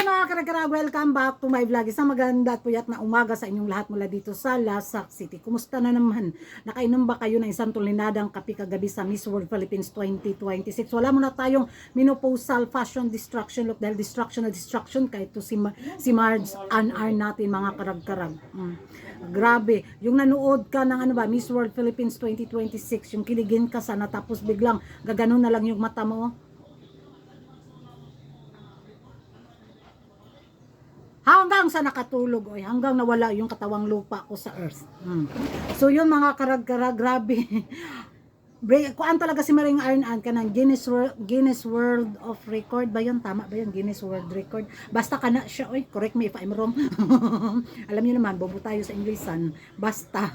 Mga karagara, welcome back to my vlog. Isang maganda at puyat na umaga sa inyong lahat mula dito sa Lasak City. Kumusta na naman? Nakainom ba kayo ng isang tulinadang kape kagabi sa Miss World Philippines 2026? Wala muna tayong menopausal fashion destruction look dahil destruction na destruction kahit to si Marge Anar natin mga karag-karag. Grabe, yung nanood ka ng Miss World Philippines 2026, yung kiligin ka sana tapos biglang gaganon na lang yung mata mo. Hanggang sa nakatulog, hanggang nawala yung katawang lupa ko sa earth. So yun mga karag-karag, grabe. Kuan talaga si Maring Arnan ka ng Guinness World of Record ba yun? Tama ba yun? Guinness World Record. Basta ka na siya, correct me if I'm wrong. Alam niyo naman, bobo tayo sa Inglesan. Basta.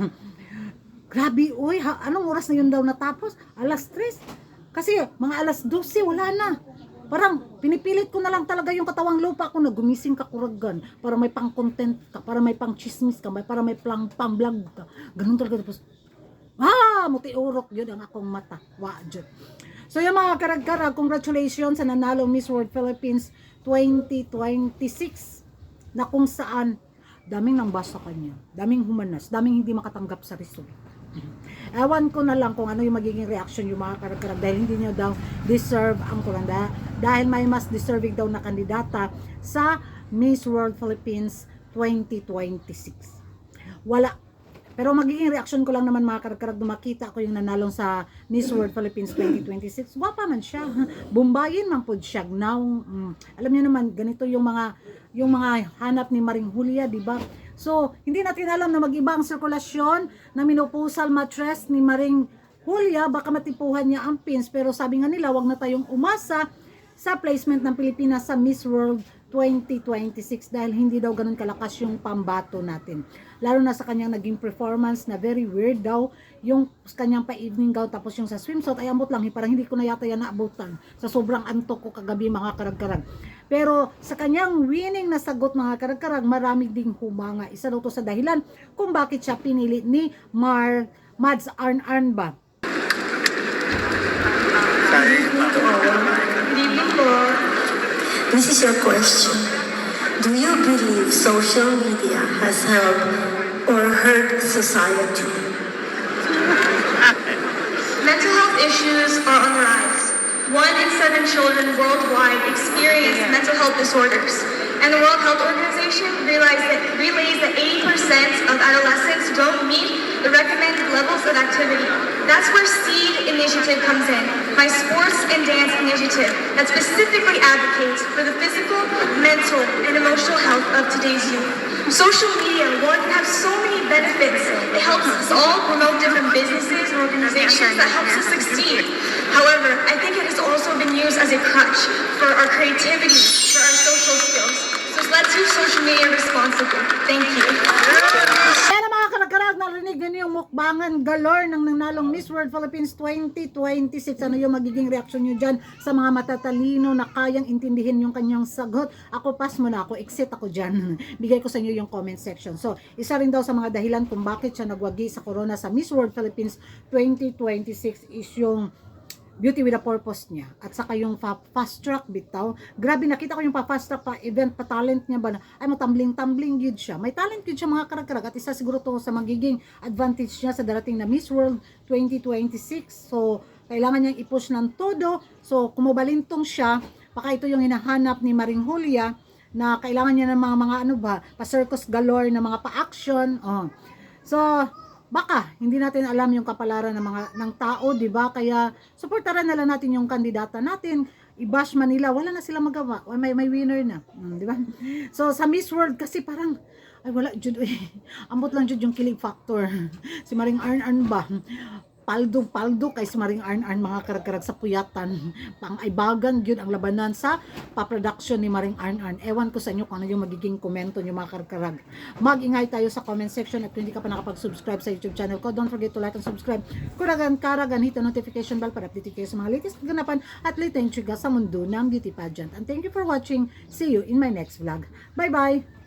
Grabe, anong oras na yun daw natapos? Alas 3. Kasi mga alas 12, wala na. Parang pinipilit ko na lang talaga yung katawang lupa ko na gumising ka kuragan para may pang content ka, para may pang chismis ka, para may pang vlog ka. Ganun talaga tapos mutiurok yun ang akong mata. Wajud. So yung mga karag-karag, congratulations sa nanalo Miss World Philippines 2026 na kung saan daming nang basa kanya, daming humanas, daming hindi makatanggap sa result. Ewan ko na lang kung ano yung magiging reaction yung mga karag-karag dahil hindi nyo daw deserve ang kuranda dahil may mas deserving daw na kandidata sa Miss World Philippines 2026. Wala. Pero magiging reaction ko lang naman mga karag-karag na makita ko yung nanalong sa Miss World Philippines 2026. Wapa man siya. Bumbayin man po siya. Now, alam niyo naman, ganito yung mga hanap ni Maring Julia, di ba? So, hindi natin alam na mag-iba ang sirkulasyon na menopausal mattress ni Maring Julia. Baka matipuhan niya ang pins. Pero sabi nga nila, wag na tayong umasa sa placement ng Pilipinas sa Miss World 2026 dahil hindi daw ganun kalakas yung pambato natin. Lalo na sa kanyang naging performance na very weird daw yung kanyang pa-evening gown tapos yung sa swimsuit ay ambot lang. Parang hindi ko na yata yan naabutan sa sobrang antok ko kagabi mga karag-karag. Pero sa kanyang winning na sagot mga karag-karag, marami ding humanga. Isa daw to sa dahilan kung bakit siya pinili ni Mads Arnan ba. This is your question. Do you believe social media has helped or hurt society? Mental health issues are on the rise. 1 in 7 children worldwide experience mental health disorders. And the World Health Organization relays that 80% of adolescents don't meet the recommended levels of activity. That's where SEED initiative comes in, my sports and dance initiative that specifically advocates for the physical, mental, and emotional health of today's youth. Social media, one, can have so many benefits. It helps us all promote different businesses and organizations that helps us succeed. However, I think it has also been used as a crutch for our creativity, for our social skills. So let's use social media responsibly. Thank you. Kaya na mga karag-karag, narinig niyo yung mukbangan galore ng nanalong Miss World Philippines 2026. Ano yung magiging reaction nyo dyan sa mga matatalino na kayang intindihin yung kanyang sagot? Ako, pass mo na ako, exit ako dyan. Bigay ko sa inyo yung comment section. So, isa rin daw sa mga dahilan kung bakit siya nagwagi sa corona sa Miss World Philippines 2026 is yung beauty with a purpose niya. At saka yung fast track bitaw. Grabe, nakita ko yung fast track pa event, pa talent niya ba na, ay matambling-tambling yun siya. May talent yun siya mga karag-karag. At isa siguro to sa magiging advantage niya sa darating na Miss World 2026. So, kailangan niyang i-push ng todo. So, kumubalintong siya. Baka ito yung hinahanap ni Maring Julia na kailangan niya ng mga pa-circus galore na mga pa-action. So, baka hindi natin alam yung kapalaran ng tao, 'di ba? Kaya suportahan na lang natin yung kandidata natin. I-bash Manila, wala na sila magawa. May winner na, 'di ba? So sa Miss World kasi parang ay wala jud ambot lang jud yung kilig factor. Si Maring Arnan ba? Paldo kay si Maring Arnan mga karag-karag sa puyatan. Pang-aybagan gyud ang labanan sa pa-production ni Maring Arnan. Ewan ko sa inyo kung ano yung magiging komento niyo mga karag-karag. Mag-ingay tayo sa comment section at kung hindi ka pa nakapag-subscribe sa YouTube channel ko, don't forget to like and subscribe. Karagan, hit the notification bell para update kayo sa mga latest kaganapan at latest intriga sa mundo ng beauty pageant. And thank you for watching. See you in my next vlog. Bye-bye!